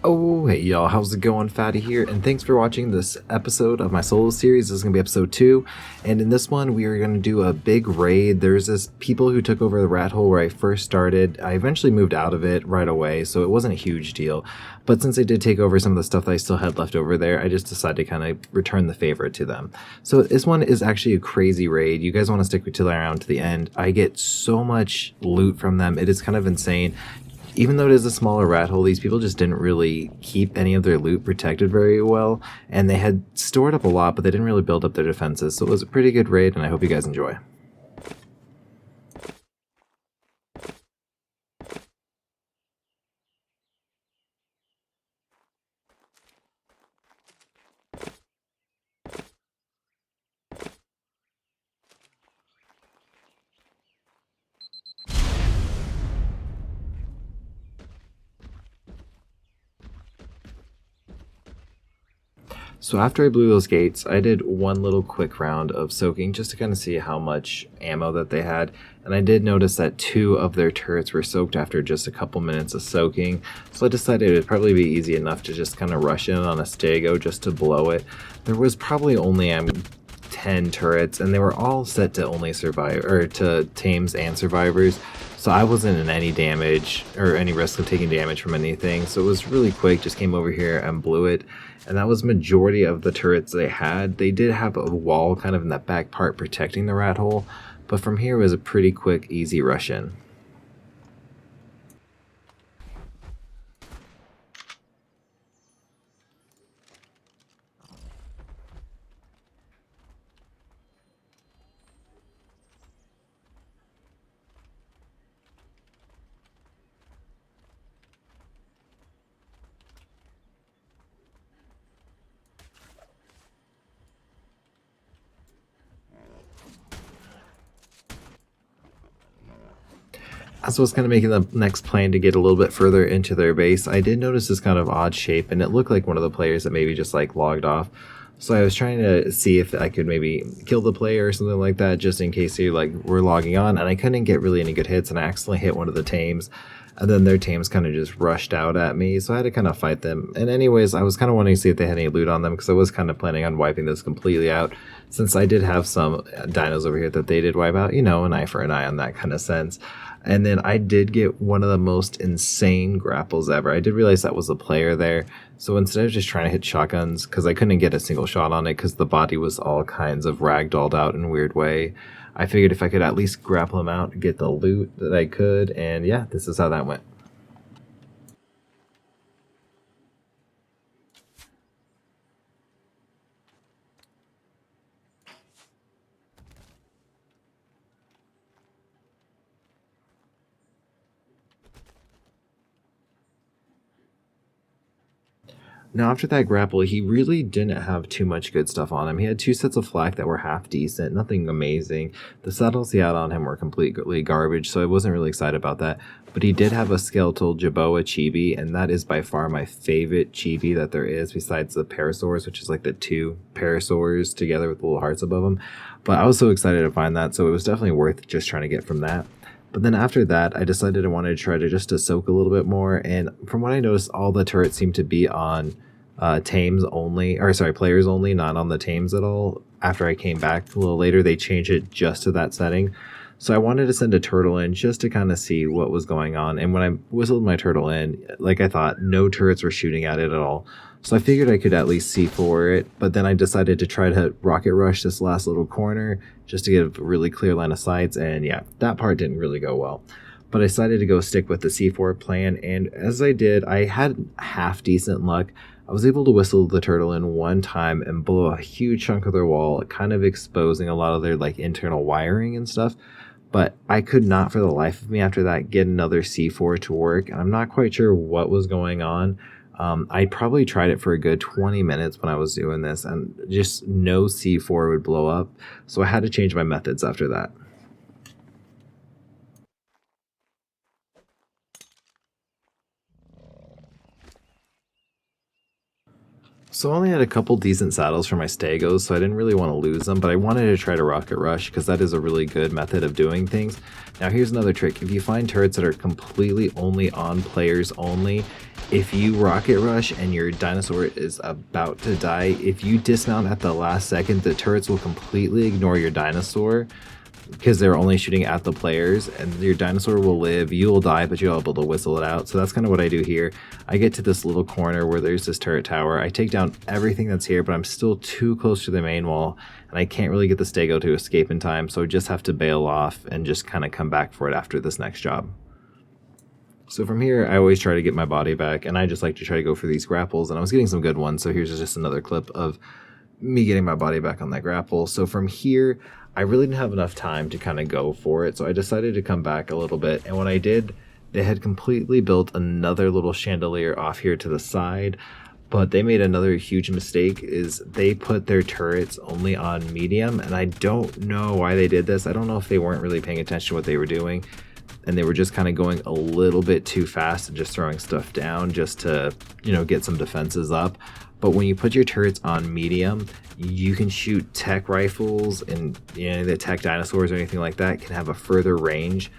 Oh, hey y'all, how's it going? Fatty here, and thanks for watching this episode of my solo series. This is going to be episode 2, and in this one we are going to do a big raid. There's this people who took over the rat hole where I first started. I eventually moved out of it right away, so it wasn't a huge deal. But since they did take over some of the stuff that I still had left over there, I just decided to kind of return the favor to them. So this one is actually a crazy raid. You guys want to stick to around to the end. I get so much loot from them. It is kind of insane. Even though it is a smaller rat hole, these people just didn't really keep any of their loot protected very well, and they had stored up a lot, but they didn't really build up their defenses, so it was a pretty good raid, and I hope you guys enjoy. So after I blew those gates, I did one little quick round of soaking just to kind of see how much ammo that they had, and I did notice that 2 of their turrets were soaked after just a couple minutes of soaking, so I decided it would probably be easy enough to just kind of rush in on a stego just to blow it. There was probably only 10 turrets, and they were all set to only survive, or to tames and survivors, so I wasn't in any damage or any risk of taking damage from anything, so it was really quick. Just came over here and blew it, and that was majority of the turrets they had. They did have a wall kind of in that back part protecting the rat hole, but from here was a pretty quick, easy rush in. As I was kind of making the next plan to get a little bit further into their base, I did notice this kind of odd shape, and it looked like one of the players that maybe just like logged off. So I was trying to see if I could maybe kill the player or something like that, just in case they were logging on, and I couldn't get really any good hits, and I accidentally hit one of the tames, and then their tames kind of just rushed out at me, so I had to kind of fight them. And anyways, I was kind of wanting to see if they had any loot on them, because I was kind of planning on wiping this completely out, since I did have some dinos over here that they did wipe out, you know, an eye for an eye on that kind of sense. And then I did get one of the most insane grapples ever. I did realize that was a player there. So instead of just trying to hit shotguns, because I couldn't get a single shot on it because the body was all kinds of ragdolled out in a weird way, I figured if I could at least grapple him out, get the loot that I could. And yeah, this is how that went. Now, after that grapple, he really didn't have too much good stuff on him. He had 2 sets of flak that were half decent, nothing amazing. The saddles he had on him were completely garbage, so I wasn't really excited about that. But he did have a skeletal Jaboa chibi, and that is by far my favorite chibi that there is, besides the parasaurs, which is like the 2 parasaurs together with little hearts above them. But I was so excited to find that, so it was definitely worth just trying to get from that. But then after that, I decided I wanted to try to just to soak a little bit more, and from what I noticed, all the turrets seem to be on tames only, or sorry, players only, not on the tames at all. After I came back a little later, they changed it just to that setting. So I wanted to send a turtle in just to kind of see what was going on. And when I whistled my turtle in, like I thought, no turrets were shooting at it at all. So I figured I could at least see for it, but then I decided to try to rocket rush this last little corner just to get a really clear line of sights, and yeah, that part didn't really go well. But I decided to go stick with the C4 plan, and as I did, I had half decent luck. I was able to whistle the turtle in one time and blow a huge chunk of their wall, kind of exposing a lot of their internal wiring and stuff. But I could not for the life of me after that get another C4 to work, and I'm not quite sure what was going on. I probably tried it for a good 20 minutes when I was doing this, and just no C4 would blow up, so I had to change my methods after that. So I only had a couple decent saddles for my stegos, so I didn't really want to lose them, but I wanted to try to rocket rush because that is a really good method of doing things. Now here's another trick. If you find turrets that are completely only on players only, if you rocket rush and your dinosaur is about to die, if you dismount at the last second, the turrets will completely ignore your dinosaur because they're only shooting at the players, and your dinosaur will live, you will die, but you'll be able to whistle it out. So that's kind of what I do here. I get to this little corner where there's this turret tower. I take down everything that's here, but I'm still too close to the main wall, and I can't really get the stego to escape in time, so I just have to bail off and just kind of come back for it after this next job. So from here, I always try to get my body back, and I just like to try to go for these grapples, and I was getting some good ones, so here's just another clip of me getting my body back on that grapple. So from here, I really didn't have enough time to kind of go for it, so I decided to come back a little bit, and when I did, they had completely built another little chandelier off here to the side, but they made another huge mistake, is they put their turrets only on medium, and I don't know why they did this. I don't know if they weren't really paying attention to what they were doing, and they were just kind of going a little bit too fast and just throwing stuff down just to, you know, get some defenses up. But when you put your turrets on medium, you can shoot tech rifles, and you know, the tech dinosaurs or anything like that can have a further range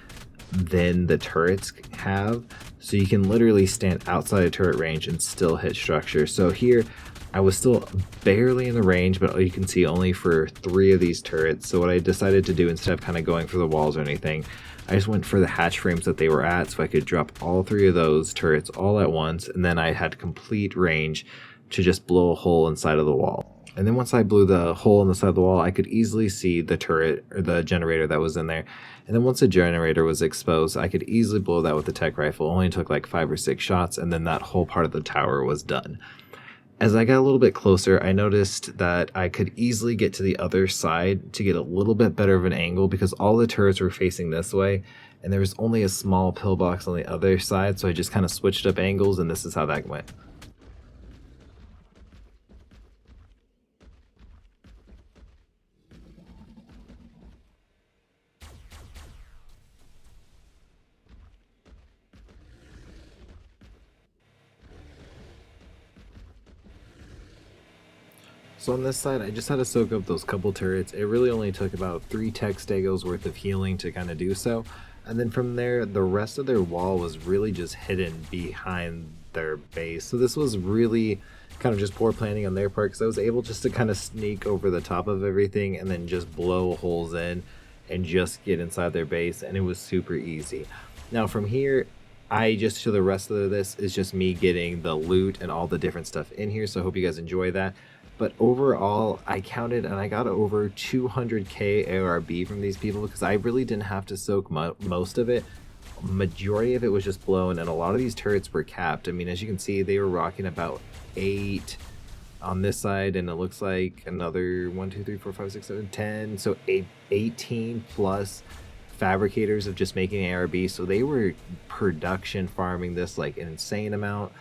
than the turrets have. So you can literally stand outside of turret range and still hit structure. So here, I was still barely in the range, but you can see only for 3 of these turrets. So what I decided to do, instead of kind of going for the walls or anything, I just went for the hatch frames that they were at, so I could drop all 3 of those turrets all at once, and then I had complete range to just blow a hole inside of the wall. And then once I blew the hole in the side of the wall, I could easily see the turret or the generator that was in there. And then once the generator was exposed, I could easily blow that with the tech rifle. It only took like 5 or 6 shots, and then that whole part of the tower was done. As I got a little bit closer, I noticed that I could easily get to the other side to get a little bit better of an angle, because all the turrets were facing this way, and there was only a small pillbox on the other side, so I just kind of switched up angles, and this is how that went. So on this side, I just had to soak up those couple turrets. It really only took about 3 tech stegos worth of healing to kind of do so. And then from there, the rest of their wall was really just hidden behind their base. So this was really kind of just poor planning on their part, because I was able just to kind of sneak over the top of everything and then just blow holes in and just get inside their base, and it was super easy. Now from here, I just show the rest of this is just me getting the loot and all the different stuff in here, so I hope you guys enjoy that. But overall, I counted and I got over 200k Arb from these people, because I really didn't have to soak most of it. Majority of it was just blown, and a lot of these turrets were capped. I mean, as you can see, they were rocking about 8 on this side, and it looks like another 1, 2, 3, 4, 5, 6, 7, 10. So 18 plus fabricators of just making Arb. So they were production farming this like an insane amount.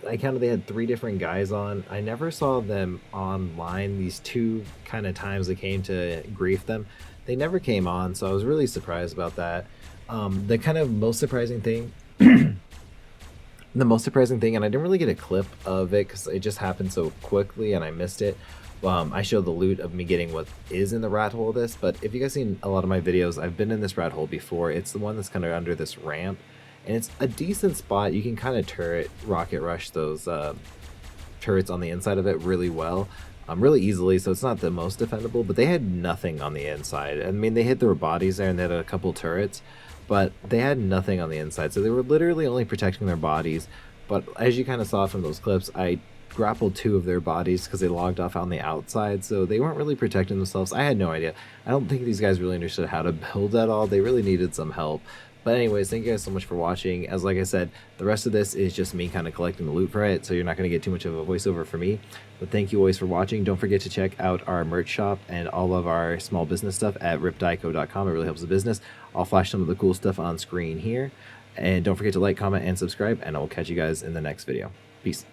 I counted they had 3 different guys on. I never saw them online. These 2 kind of times they came to grief them, they never came on, so I was really surprised about that. The kind of most surprising thing, and I didn't really get a clip of it because it just happened so quickly and I missed it. I showed the loot of me getting what is in the rat hole of this, but if you guys seen a lot of my videos, I've been in this rat hole before. It's the one that's kind of under this ramp, and it's a decent spot. You can kind of rocket rush those turrets on the inside of it really well, really easily, so it's not the most defendable, but they had nothing on the inside. I mean, they hit their bodies there and they had a couple turrets, but they had nothing on the inside, so they were literally only protecting their bodies. But as you kind of saw from those clips, I grappled 2 of their bodies because they logged off on the outside, so they weren't really protecting themselves. I had no idea. I don't think these guys really understood how to build at all. They really needed some help. But anyways, thank you guys so much for watching. As like I said, the rest of this is just me kind of collecting the loot for it, so you're not going to get too much of a voiceover for me. But thank you always for watching. Don't forget to check out our merch shop and all of our small business stuff at ripdieco.com. It really helps the business. I'll flash some of the cool stuff on screen here. And don't forget to like, comment, and subscribe, and I will catch you guys in the next video. Peace.